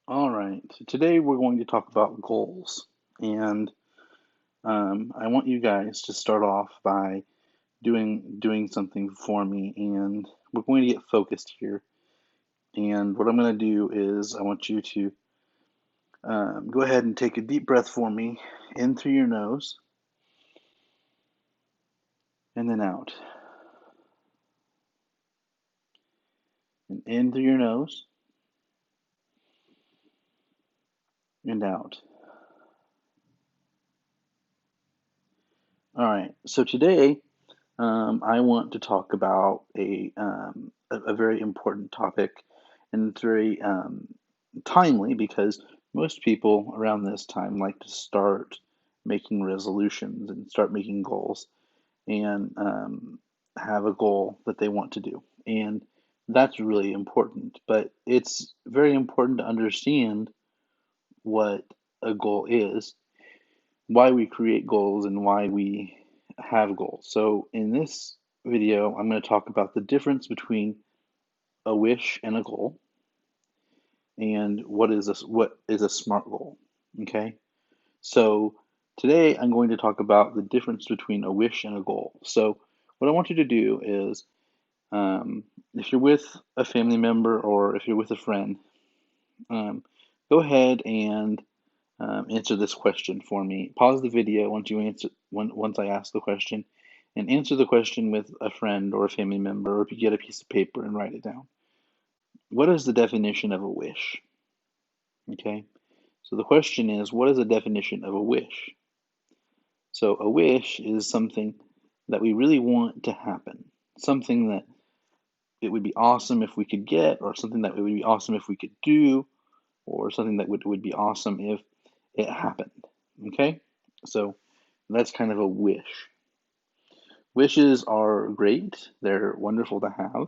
All right. So today we're going to talk about goals, and I want you guys to start off by doing something for me, and we're going to get focused here. And what I'm going to do is I want you to go ahead and take a deep breath for me, in through your nose and then out, and in through your nose and out. All right. So today I want to talk about a very important topic, and it's very timely because most people around this time like to start making resolutions and start making goals and have a goal that they want to do. And that's really important. But it's very important to understand what a goal is, why we create goals, and why we have goals. So in this video, I'm going to talk about the difference between a wish and a goal, and what is a SMART goal. Okay, so today I'm going to talk about the difference between a wish and a goal. So what I want you to do is, if you're with a family member or if you're with a friend, um, go ahead and answer this question for me. Pause the video once I ask the question, and answer the question with a friend or a family member, or if you get a piece of paper and write it down. What is the definition of a wish? Okay, so the question is, what is the definition of a wish? So a wish is something that we really want to happen, something that it would be awesome if we could get, or something that it would be awesome if we could do, or something that would be awesome if it happened. Okay, so that's kind of a wish. Wishes are great; they're wonderful to have,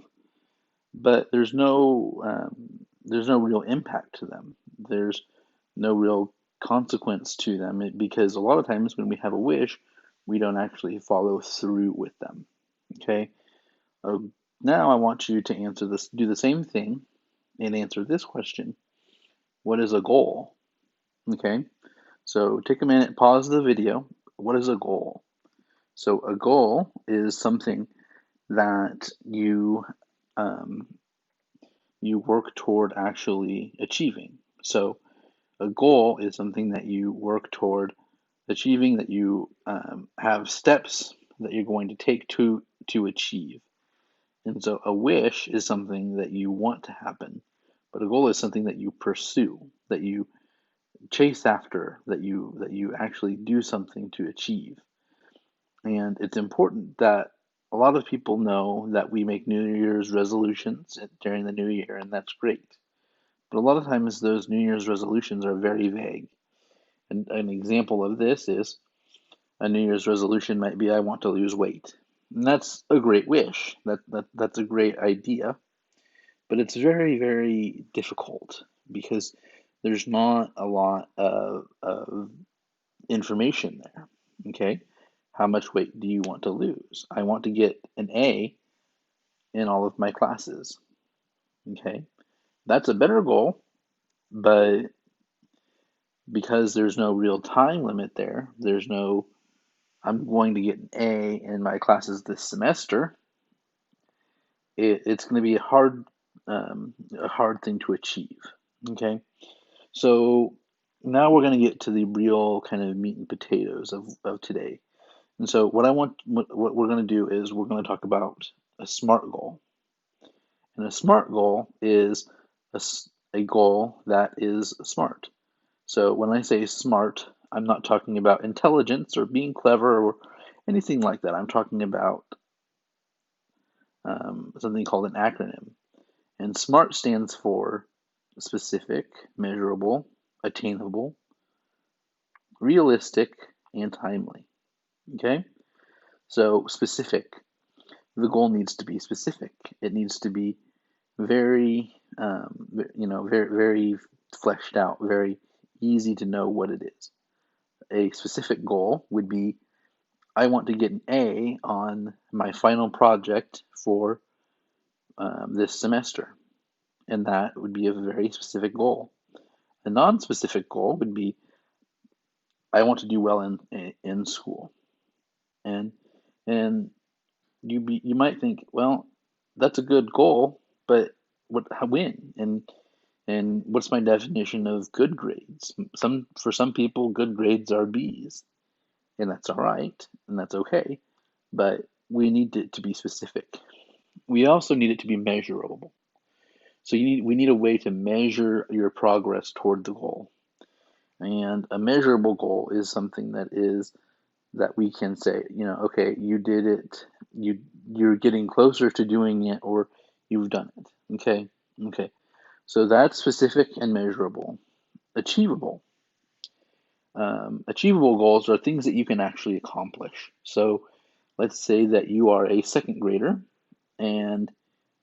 but there's no real impact to them. There's no real consequence to them because a lot of times when we have a wish, we don't actually follow through with them. Okay. Uh, Now I want you to do the same thing and answer this question: what is a goal? Okay. So take a minute, pause the video. What is a goal? So a goal is something that um, you work toward actually achieving. So a goal is something that you work toward achieving, that you have steps that you're going to take to achieve. And so a wish is something that you want to happen, but a goal is something that you pursue, that you chase after, that you actually do something to achieve. And it's important that a lot of people know that we make New Year's resolutions during the new year, and that's great. But a lot of times those New Year's resolutions are very vague. And an example of this is a New Year's resolution might be, I want to lose weight. And that's a great wish. That's a great idea. But it's very, very difficult because there's not a lot of information there. Okay? How much weight do you want to lose? I want to get an A in all of my classes. Okay? That's a better goal, but because there's no real time limit there, there's no, I'm going to get an A in my classes this semester, it's going to be a hard thing to achieve. Okay, so now we're going to get to the real kind of meat and potatoes of today. And so what we're going to do is we're going to talk about a SMART goal. And a SMART goal is a goal that is smart. So when I say smart, I'm not talking about intelligence or being clever or anything like that. I'm talking about something called an acronym. And SMART stands for specific, measurable, attainable, realistic, and timely. Okay? So specific. The goal needs to be specific. It needs to be very, very, very fleshed out, very easy to know what it is. A specific goal would be, I want to get an A on my final project for this semester. And that would be a very specific goal. A non-specific goal would be, I want to do well in school. And and you might think, well, that's a good goal, but when? And what's my definition of good grades? For some people, good grades are B's, and that's all right, and that's okay. But we need it to be specific. We also need it to be measurable. So we need a way to measure your progress toward the goal. And a measurable goal is something that we can say, okay, you did it, you're getting closer to doing it, or you've done it. Okay, okay. So that's specific and measurable. Achievable. Achievable goals are things that you can actually accomplish. So let's say that you are a second grader and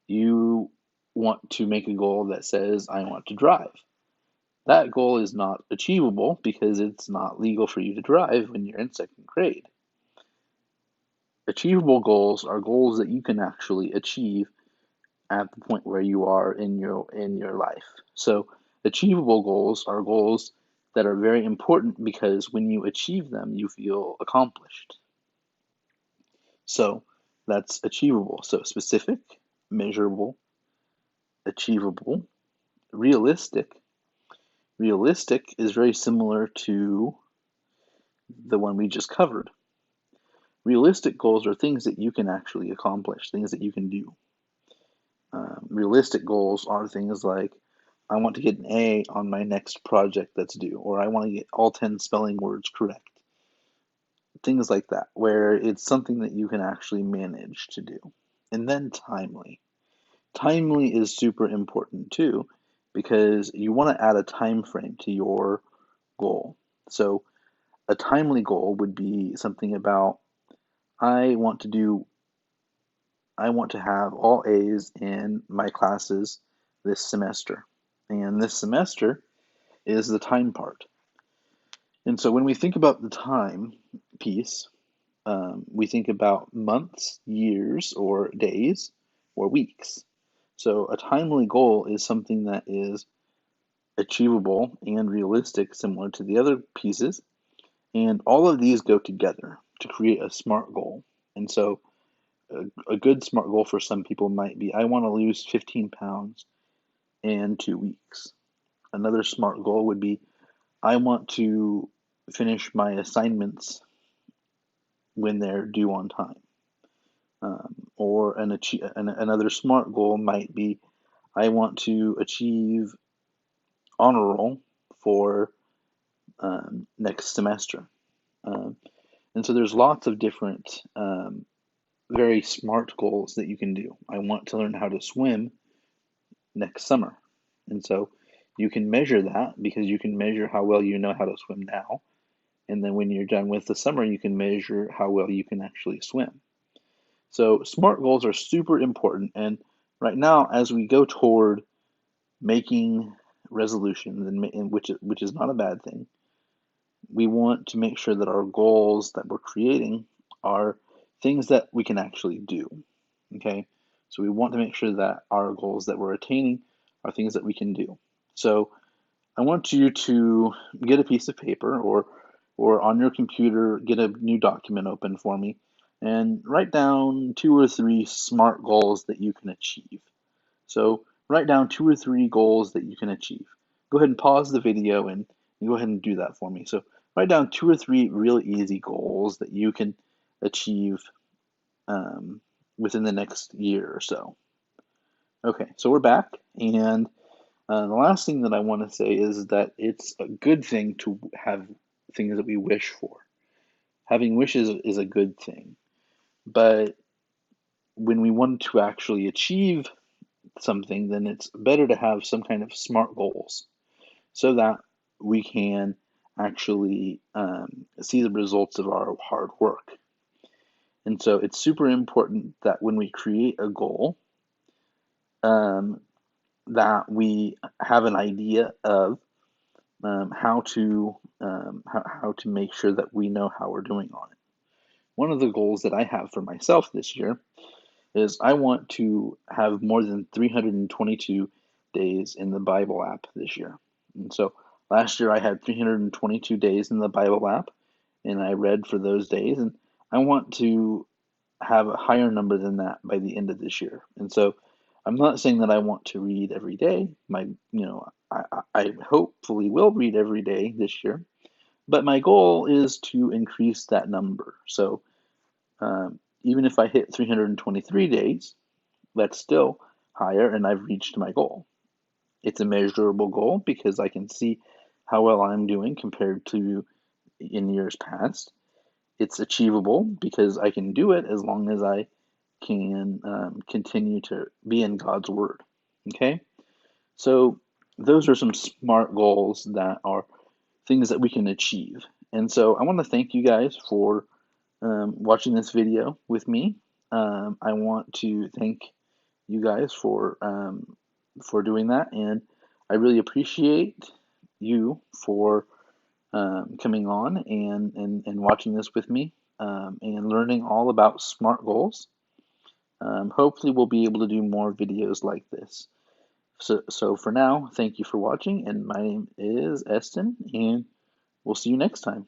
you want to make a goal that says, I want to drive. That goal is not achievable because it's not legal for you to drive when you're in second grade. Achievable goals are goals that you can actually achieve at the point where you are in your life. So achievable goals are goals that are very important because when you achieve them, you feel accomplished. So that's achievable. So specific, measurable, achievable, realistic. Realistic is very similar to the one we just covered. Realistic goals are things that you can actually accomplish, things that you can do. Realistic goals are things like, I want to get an A on my next project that's due, or I want to get all 10 spelling words correct. Things like that, where it's something that you can actually manage to do. And then timely. Timely is super important too, because you want to add a time frame to your goal. So a timely goal would be something about, I want to have all A's in my classes this semester. And this semester is the time part. And so when we think about the time piece, we think about months, years, or days, or weeks. So a timely goal is something that is achievable and realistic, similar to the other pieces. And all of these go together to create a SMART goal. And so a good SMART goal for some people might be, I want to lose 15 pounds in 2 weeks. Another SMART goal would be, I want to finish my assignments when they're due on time. Or another SMART goal might be, I want to achieve honor roll for next semester. And so there's lots of different very SMART goals that you can do. I want to learn how to swim next summer. And so you can measure that because you can measure how well you know how to swim now. And then when you're done with the summer, you can measure how well you can actually swim. So SMART goals are super important. And right now, as we go toward making resolutions, and which is not a bad thing, we want to make sure that our goals that we're creating are things that we can actually do. Okay, so we want to make sure that our goals that we're attaining are things that we can do. So I want you to get a piece of paper or on your computer, get a new document open for me and write down 2 or 3 SMART goals that you can achieve. So write down 2 or 3 goals that you can achieve. Go ahead and pause the video and go ahead and do that for me. So write down 2 or 3 really easy goals that you can achieve within the next year or so. Okay, so we're back, and the last thing that I want to say is that it's a good thing to have things that we wish for. Having wishes is a good thing, but when we want to actually achieve something, then it's better to have some kind of SMART goals so that we can actually see the results of our hard work. And so it's super important that when we create a goal, that we have an idea of how to make sure that we know how we're doing on it. One of the goals that I have for myself this year is I want to have more than 322 days in the Bible app this year. And so Last year I had 322 days in the Bible app, and I read for those days, and I want to have a higher number than that by the end of this year. And so I'm not saying that I want to read every day. I hopefully will read every day this year, but my goal is to increase that number. So even if I hit 323 days, that's still higher, and I've reached my goal. It's a measurable goal because I can see how well I'm doing compared to in years past. It's achievable because I can do it as long as I can continue to be in God's Word. Okay? So, those are some SMART goals that are things that we can achieve. And so, I want to thank you guys for watching this video with me. I want to thank you guys for doing that, and I really appreciate you for coming on and watching this with me and learning all about SMART goals. Hopefully, we'll be able to do more videos like this. So for now, thank you for watching, and my name is Eston, and we'll see you next time.